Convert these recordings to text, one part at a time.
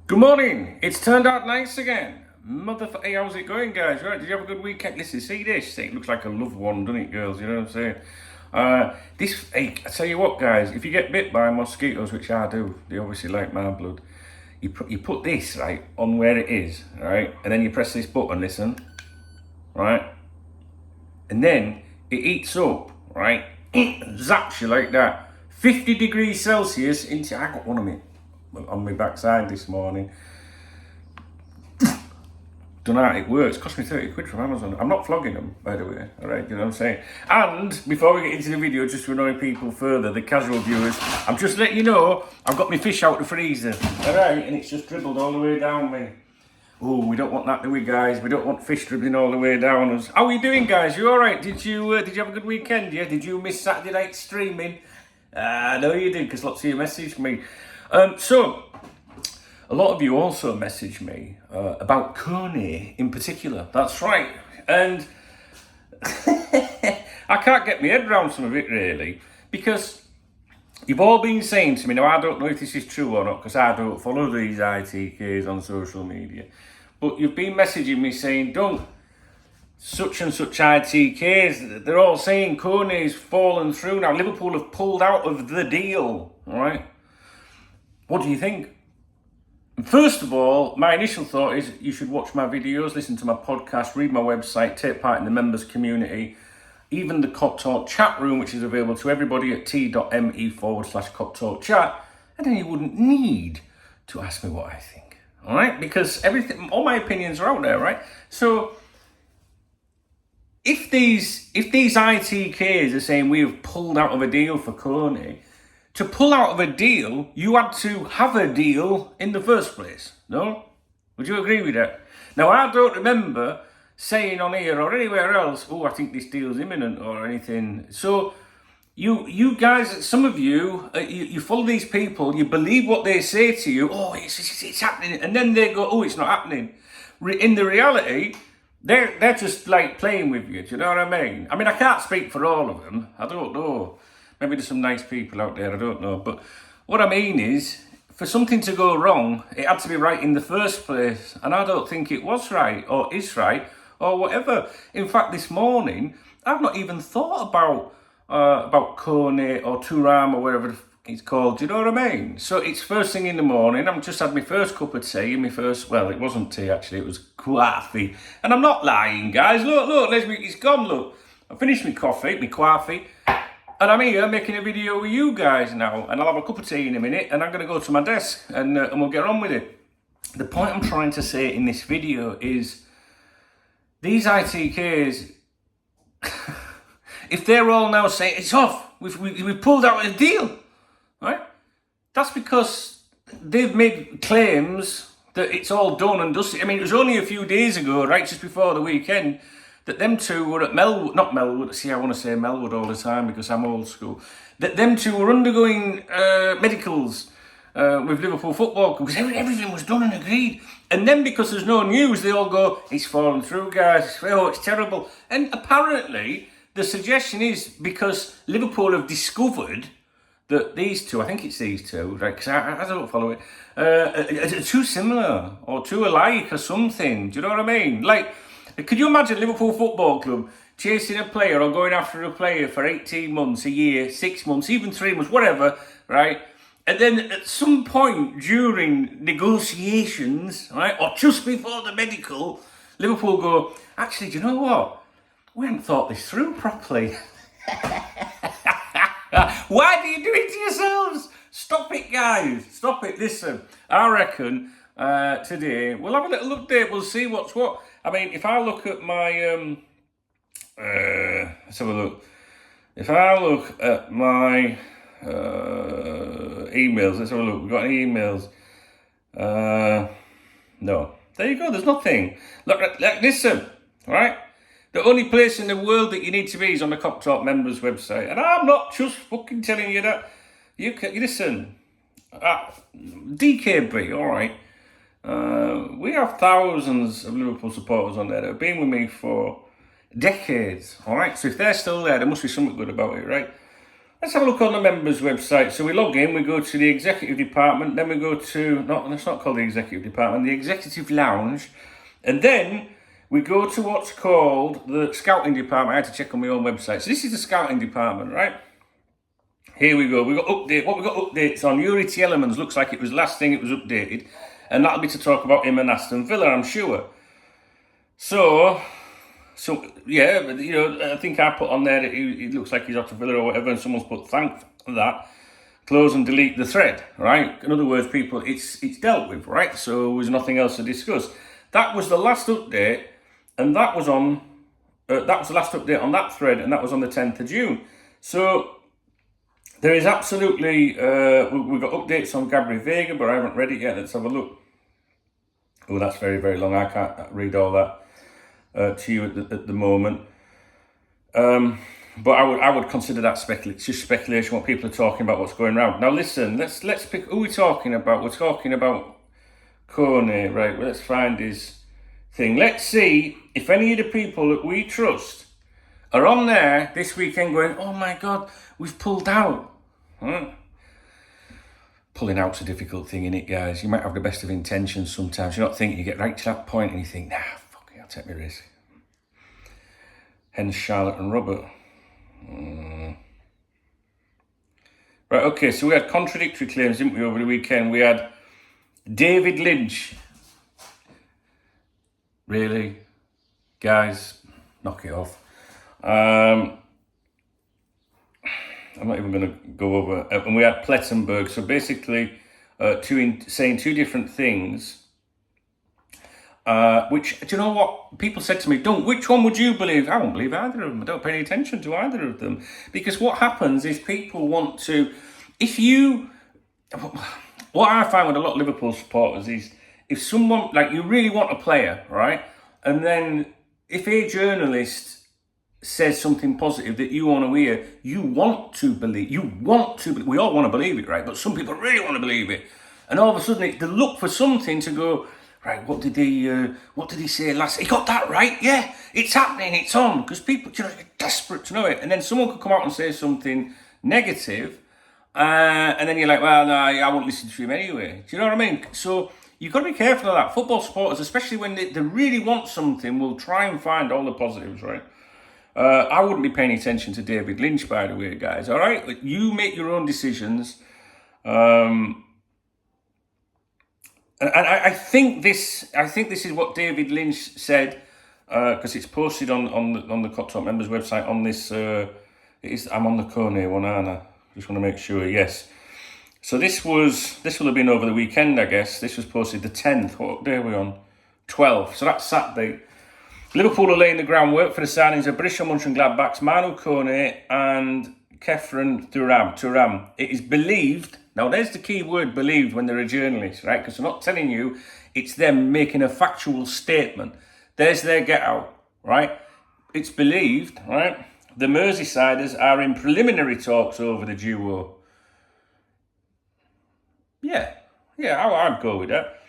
Good morning. It's turned out nice again. Hey, how's it going, guys? Right? Did you have a good weekend? Listen, see this? It looks like a loved one, doesn't it, girls? You know what I'm saying? Hey, I tell you what, guys. If you get bit by mosquitoes, which I do, they obviously like my blood. You put this right on where it is, right, and then you press this button. Listen, right, and then it eats up, right, zaps you like that. 50 degrees Celsius into. I got one of me on my backside this morning. Don't know how it works. Cost me 30 quid from Amazon. I'm not flogging them, by the way. All right, you know what I'm saying? And before we get into the video, just to annoy people further, the casual viewers, I'm just letting you know I've got my fish out the freezer. All right, and it's just dribbled all the way down me. Oh, we don't want that, do we, guys? We don't want fish dribbling all the way down us. How are you doing, guys? You all right? Did you have a good weekend? Yeah. Did you miss Saturday night streaming? I know you did, because lots of you messaged me. So, a lot of you also messaged me about Kone in particular. That's right. And I can't get my head around some of it, really, because you've all been saying to me, now I don't know if this is true or not, because I don't follow these ITKs on social media, but you've been messaging me saying, don't such and such ITKs, they're all saying Kone's fallen through now. Liverpool have pulled out of the deal, all right? What do you think? First of all, my initial thought is you should watch my videos, listen to my podcast, read my website, take part in the members community, even the Cop Talk chat room, which is available to everybody at t.me/Cop Talk chat, and then you wouldn't need to ask me what I think, all right? Because all my opinions are out there, right? So if these ITKs are saying we have pulled out of a deal for Kone, to pull out of a deal, you had to have a deal in the first place, no? Would you agree with that? Now, I don't remember saying on here or anywhere else, oh, I think this deal's imminent or anything. So, you guys, some of you, you follow these people, you believe what they say to you, oh, it's happening, and then they go, oh, it's not happening. In the reality, they're just like playing with you, do you know what I mean? I can't speak for all of them, I don't know. Maybe there's some nice people out there, I don't know. But what I mean is, for something to go wrong, it had to be right in the first place. And I don't think it was right, or is right, or whatever. In fact, this morning, I've not even thought about Kone or Thuram or whatever it's called. Do you know what I mean? So it's first thing in the morning. I've just had my first cup of tea, well, it wasn't tea actually, it was coffee. And I'm not lying, guys. Look, it's gone, look. I finished my coffee, and I'm here making a video with you guys now, and I'll have a cup of tea in a minute, and I'm going to go to my desk, and we'll get on with it. The point I'm trying to say in this video is, these ITKs, if they're all now saying, it's off, we've pulled out a deal, right? That's because they've made claims that it's all done and dusted. It was only a few days ago, right, just before the weekend, that them two were at I want to say Melwood all the time because I'm old school, that them two were undergoing medicals with Liverpool Football Club, because everything was done and agreed. And then because there's no news, they all go, it's fallen through, guys, oh, it's terrible. And apparently, the suggestion is because Liverpool have discovered that these two, I think it's these two, right, because I don't follow it, are too similar, or too alike, or something, do you know what I mean? Like, could you imagine Liverpool Football Club chasing a player or going after a player for 18 months, a year, 6 months, even 3 months, whatever, right? And then at some point during negotiations, right, or just before the medical, Liverpool go, actually, do you know what? We haven't thought this through properly. Why do you do it to yourselves? Stop it, guys. Stop it. Listen, I reckon today we'll have a little update. We'll see what's what. If I look at my, let's have a look. If I look at my emails, let's have a look. We've got any emails? No. There you go, there's nothing. Look, listen, all right? The only place in the world that you need to be is on the Cop Talk members website. And I'm not just fucking telling you that. You listen, DKB, all right? We have thousands of Liverpool supporters on there that have been with me for decades, all right? So if they're still there must be something good about it, right? Let's have a look on the members' website. So we log in, we go to the executive department, then we go to, it's not called the executive department, the executive lounge, and then we go to what's called the scouting department. I had to check on my own website. So this is the scouting department, right? Here we go. We got update. What we got updates on? Yuri Tielemans looks like it was last thing it was updated, and that'll be to talk about him and Aston Villa, I'm sure. So yeah, I think I put on there that he looks like he's off to Villa or whatever, and someone's put thank for that. Close and delete the thread, right? In other words, people, it's dealt with, right? So there's nothing else to discuss. That was the last update, and that was on. That was the last update on that thread, and that was on the 10th of June. So there is absolutely we've got updates on Gabriel Vega, but I haven't read it yet. Let's have a look. Oh, that's very, very long. I can't read all that to you at the moment. But I would consider that just speculation. What people are talking about, what's going around. Now listen, let's pick who we're talking about. We're talking about Kone, right? Well, let's find his thing. Let's see if any of the people that we trust are on there this weekend going, oh my God, we've pulled out. Pulling out's a difficult thing, innit, guys? You might have the best of intentions sometimes. You're not thinking, you get right to that point and you think, nah, fuck it, I'll take my risk. Hence Charlotte and Robert. Right, okay, so we had contradictory claims, didn't we, over the weekend? We had David Lynch. Really? Guys, knock it off. I'm not even going to go over. And we had Plettenberg. So basically, saying two different things. Which, do you know what? People said to me, which one would you believe? I won't believe either of them. I don't pay any attention to either of them. Because what happens is people want to, what I find with a lot of Liverpool supporters is, if someone, like you really want a player, right? And then if a journalist says something positive that you want to hear, you want to believe, we all want to believe it, right? But some people really want to believe it. And all of a sudden they look for something to go, right, what did he say last? He got that right, yeah, it's happening, it's on. Because people, you're desperate to know it. And then someone could come out and say something negative, and then you're like, well, no, I won't listen to him anyway. Do you know what I mean? So you've got to be careful of that. Football supporters, especially when they really want something, will try and find all the positives, right? I wouldn't be paying attention to David Lynch, by the way, guys. All right, you make your own decisions. And I think this is what David Lynch said, because it's posted on the Cop Talk members website. On this, I'm on the Kone one, aren't I? Just want to make sure. Yes. So this will have been over the weekend, I guess. This was posted the 10th. What day are we on? 12th. So that's Saturday. Liverpool are laying the groundwork for the signings of Borussia Mönchengladbach's Manu Kone and Kefren Thuram. It is believed, now there's the key word, believed, when they're a journalist, right? Because they're not telling you, it's them making a factual statement. There's their get out, right? It's believed, right? The Merseysiders are in preliminary talks over the duo. Yeah, I'd go with that.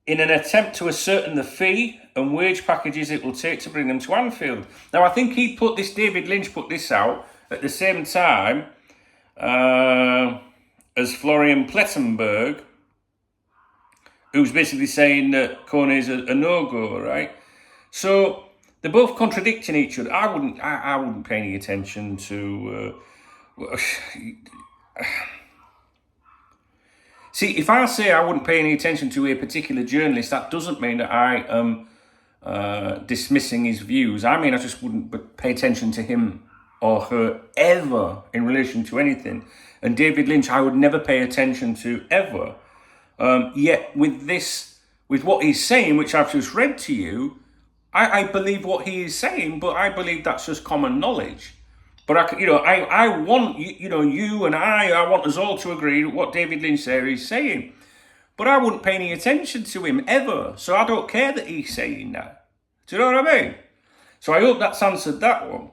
In an attempt to ascertain the fee and wage packages it will take to bring them to Anfield. Now, I think David Lynch put this out at the same time as Florian Plettenberg, who's basically saying that Kone is a no-go, right? So they're both contradicting each other. I wouldn't pay any attention to. See, if I say I wouldn't pay any attention to a particular journalist, that doesn't mean that I am dismissing his views. I mean, I just wouldn't pay attention to him or her ever in relation to anything. And David Lynch, I would never pay attention to ever. Yet with what he's saying, which I've just read to you, I believe what he is saying, but I believe that's just common knowledge. But I want you and I want us all to agree with what David Lynch there is saying. But I wouldn't pay any attention to him ever. So I don't care that he's saying that. Do you know what I mean? So I hope that's answered that one.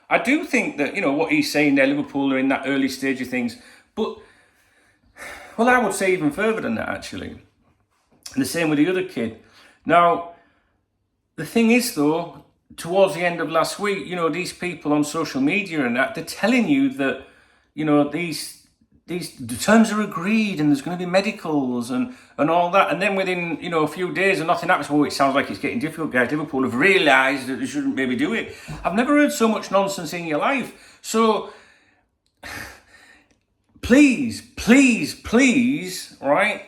I do think that, what he's saying there, Liverpool are in that early stage of things. But, well, I would say even further than that, actually. And the same with the other kid. Now, the thing is, though, towards the end of last week, you know, these people on social media and that, they're telling you that, you know, the terms are agreed and there's going to be medicals and all that. And then within, you know, a few days and nothing happens. Oh, it sounds like it's getting difficult, guys. Liverpool have realised that they shouldn't maybe do it. I've never heard so much nonsense in your life. So please, right?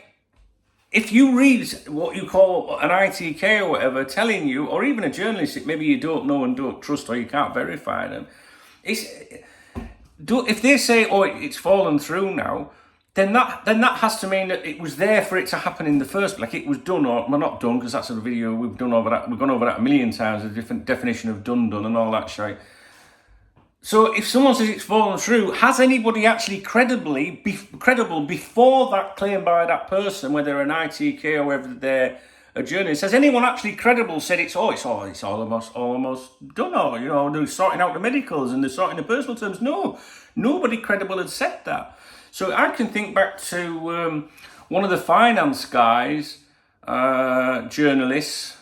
If you read what you call an ITK or whatever telling you, or even a journalist that maybe you don't know and don't trust or you can't verify them, if they say, oh, it's fallen through now, then that has to mean that it was there for it to happen in the first place. Like it was done, or well, not done, because that's a video we've done over that. We've gone over that a million times, the different definition of done and all that shit. So if someone says it's fallen through, has anybody actually credible before that claim by that person, whether an ITK or whether they're a journalist, has anyone actually credible said it's almost done, or, you know, they're sorting out the medicals and they're sorting the personal terms? No, nobody credible had said that. So I can think back to one of the finance guys, journalists,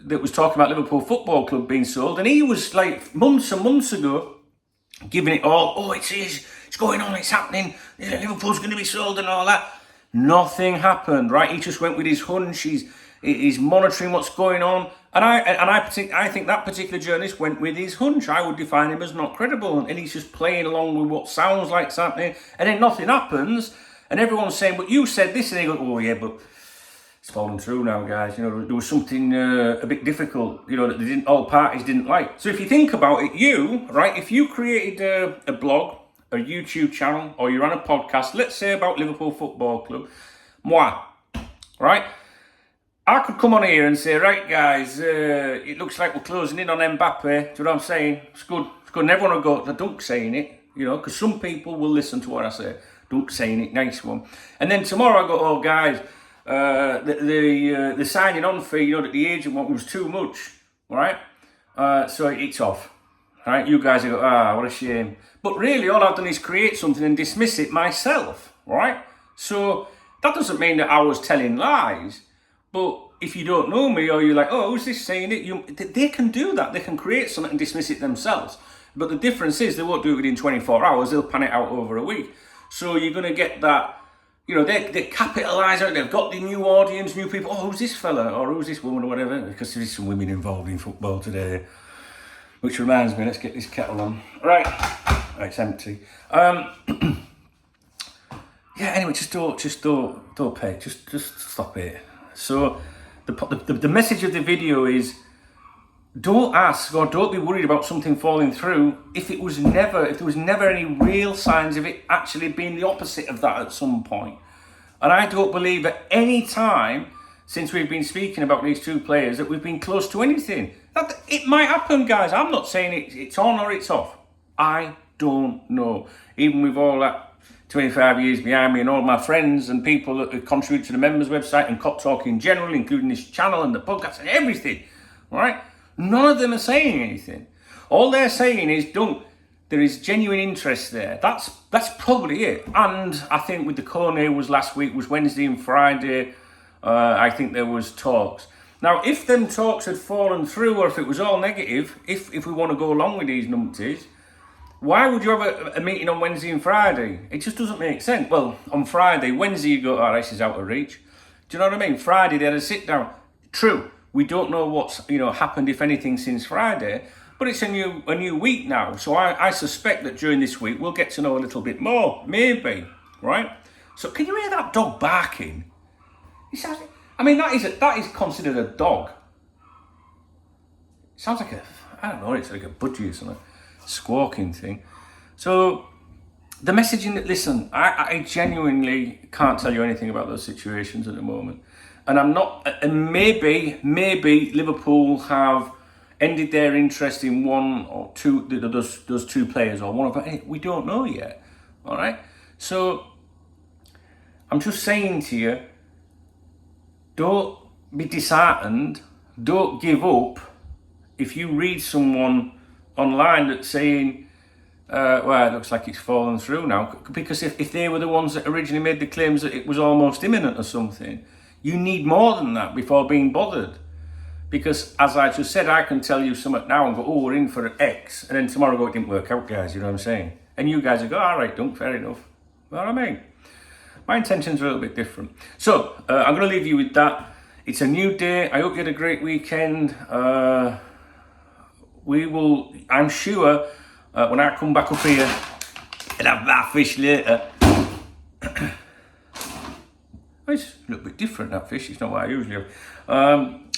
that was talking about Liverpool Football Club being sold, and he was like months and months ago giving it all, oh, it's going on, it's happening, Liverpool's going to be sold and all that. Nothing happened, right? He just went with his hunch. He's monitoring what's going on, and I think that particular journalist went with his hunch. I would define him as not credible, and he's just playing along with what sounds like something, and then nothing happens, and everyone's saying, but you said this, and they go, oh yeah, but it's fallen through now, guys. You know, there was something a bit difficult, you know, that all parties didn't like. So if you think about it, if you created a blog, a YouTube channel, or you're on a podcast, let's say about Liverpool Football Club, right? I could come on here and say, right, guys, it looks like we're closing in on Mbappe. Do you know what I'm saying? It's good. And everyone will go, don't saying it, you know, because some people will listen to what I say. Don't saying it, nice one. And then tomorrow I go, oh, guys, the signing on fee, you know, that the agent wanted was too much, all right? So it's off, all right? You guys go, what a shame. But really, all I've done is create something and dismiss it myself, all right? So that doesn't mean that I was telling lies, but if you don't know me or you're like, oh, who's this saying it? They can do that. They can create something and dismiss it themselves. But the difference is they won't do it within 24 hours. They'll pan it out over a week. So you're going to get that. You know, they capitalise on it. They've got the new audience, new people. Oh, who's this fella? Or who's this woman or whatever? Because there's some women involved in football today. Which reminds me, let's get this kettle on. Right. It's empty. Yeah, anyway, just don't pay. Just stop it. So the message of the video is, don't ask or don't be worried about something falling through if there was never any real signs of it actually being the opposite of that at some point. And I don't believe at any time since we've been speaking about these two players that we've been close to anything. It might happen, guys. I'm not saying it's on or it's off. I don't know. Even with all that 25 years behind me and all my friends and people that contribute to the members website and Cop Talk in general, including this channel and the podcast and everything, all right? None of them are saying anything. All they're saying is, there is genuine interest there. That's probably it. And I think with the Kone was last week, was Wednesday and Friday, I think there was talks. Now, if them talks had fallen through or if it was all negative, if we want to go along with these numpties, why would you have a meeting on Wednesday and Friday? It just doesn't make sense. Well, on Friday, Wednesday you go, this is out of reach. Do you know what I mean? Friday they had a sit down. True, we don't know what's happened, if anything, since Friday, but it's a new week now. So I suspect that during this week we'll get to know a little bit more, maybe, right? So can you hear that dog barking? That is considered a dog. It sounds like it's like a budgie or something. Squawking thing. So the messaging that, listen, I genuinely can't tell you anything about those situations at the moment, and I'm not, and maybe Liverpool have ended their interest in one or two, those two players, or one of them. We don't know yet, all right? So I'm just saying to you, don't be disheartened, don't give up if you read someone online that's saying, it looks like it's fallen through now. Because if they were the ones that originally made the claims that it was almost imminent or something, you need more than that before being bothered. Because as I just said, I can tell you something now and go, oh, we're in for an X, and then tomorrow go, it didn't work out, guys, you know what I'm saying? And you guys will go, all right, Dunk, fair enough. You know what I mean? My intentions are a little bit different. So, I'm going to leave you with that. It's a new day. I hope you had a great weekend. I'm sure, when I come back up here and have that fish later, it's a little bit different, that fish. It's not what I usually have. I'm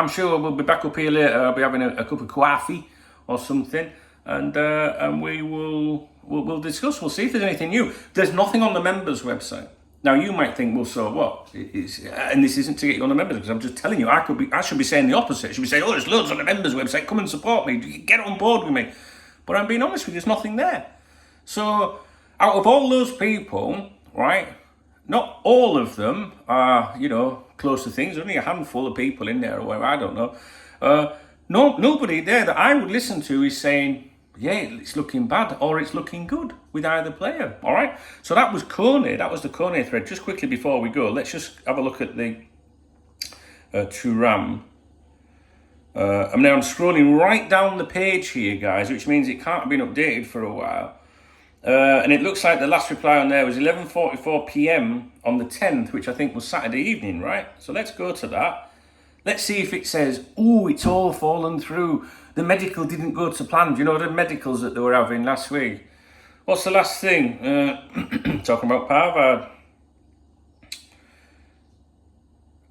sure we'll be back up here later. I'll be having a cup of coffee or something, and we'll discuss. We'll see if there's anything new. There's nothing on the members' website. Now you might think, well, so what? And this isn't to get you on the members, because I'm just telling you, I should be saying the opposite. I should be saying, oh, there's loads on the members' website. Come and support me. Get on board with me. But I'm being honest with you, there's nothing there. So out of all those people, right? Not all of them are, close to things. There's only a handful of people in there, or whatever, I don't know. Nobody there that I would listen to is saying, yeah, it's looking bad or it's looking good with either player. All right. So that was Kone. That was the Kone thread. Just quickly before we go, let's just have a look at the Thuram. I'm scrolling right down the page here, guys, which means it can't have been updated for a while. And it looks like the last reply on there was 11:44 p.m. on the 10th, which I think was Saturday evening, right? So let's go to that. Let's see if it says, oh, it's all fallen through. The medical didn't go to plan. Do you know the medicals that they were having last week? What's the last thing? Talking about Parvard.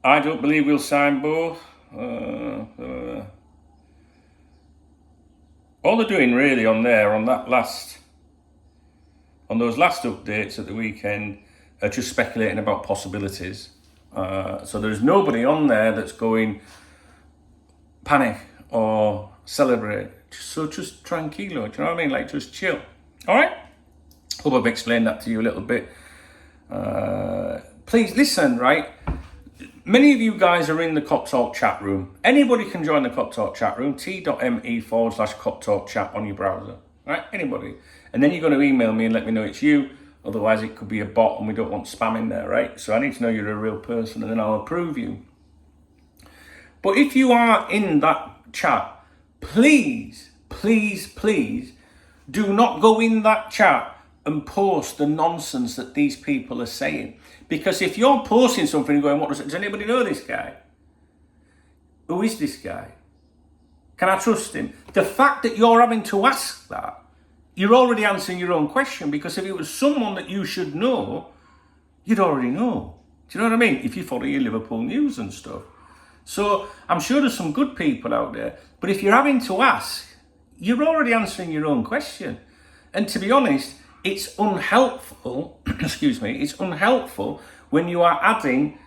I don't believe we'll sign both. All they're doing really on there, on those last updates at the weekend, are just speculating about possibilities. So there's nobody on there that's going panic or celebrate. Just tranquilo, do you know what I mean? Like, just chill. All right? Hope I've explained that to you a little bit. Please listen, right? Many of you guys are in the Cop Talk chat room. Anybody can join the Cop Talk chat room, t.me/Cop Talk chat on your browser. Right? Anybody. And then you're going to email me and let me know it's you. Otherwise, it could be a bot and we don't want spam in there, right? So I need to know you're a real person and then I'll approve you. But if you are in that chat, please, please, please do not go in that chat and post the nonsense that these people are saying. Because if you're posting something and going, does anybody know this guy? Who is this guy? Can I trust him? The fact that you're having to ask that, you're already answering your own question, because if it was someone that you should know, you'd already know. Do you know what I mean? If you follow your Liverpool news and stuff. So I'm sure there's some good people out there, but if you're having to ask, you're already answering your own question. And to be honest, it's unhelpful, it's unhelpful when you are adding,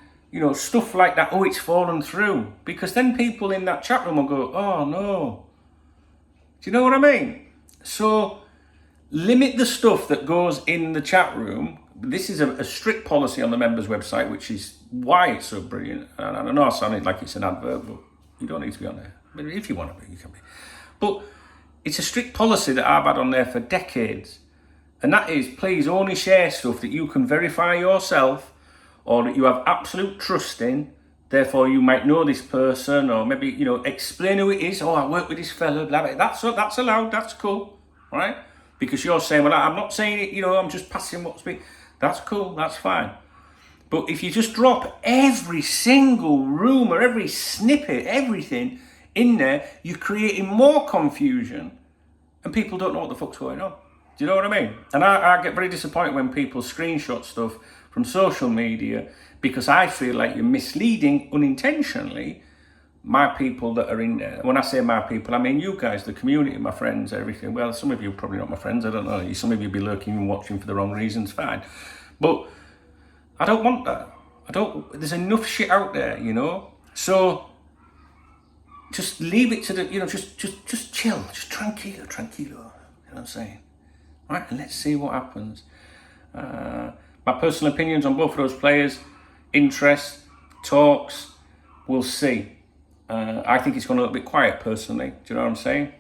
stuff like that, oh, it's fallen through. Because then people in that chat room will go, oh no. Do you know what I mean? So limit the stuff that goes in the chat room. This is a strict policy on the members' website, which is why it's so brilliant. And I know I sound like it's an advert, but you don't need to be on there. But if you want to be, you can be. But it's a strict policy that I've had on there for decades. And that is, please only share stuff that you can verify yourself or that you have absolute trust in. Therefore, you might know this person, or maybe, explain who it is. Oh, I work with this fella, blah, blah. That's allowed, that's cool, right? Because you're saying, well, I'm not saying it, I'm just passing what's been. That's cool, that's fine. But if you just drop every single rumour, every snippet, everything in there, you're creating more confusion and people don't know what the fuck's going on. Do you know what I mean? And I get very disappointed when people screenshot stuff from social media, because I feel like you're misleading unintentionally my people that are in there. When I say my people, I mean you guys, the community, my friends, everything. Well, some of you are probably not my friends, I don't know. Some of you be lurking and watching for the wrong reasons, fine. But I don't want that. There's enough shit out there, So just leave it to the, just chill, just tranquilo. You know what I'm saying? Right, and let's see what happens. My personal opinions on both of those players, interest, talks, we'll see. I think it's gone a little bit quiet personally. Do you know what I'm saying?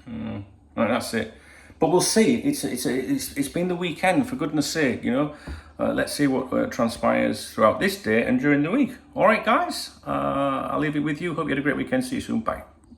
Right, that's it. But we'll see. It's been the weekend, for goodness sake, you know. Let's see what transpires throughout this day and during the week. All right, guys. I'll leave it with you. Hope you had a great weekend. See you soon. Bye.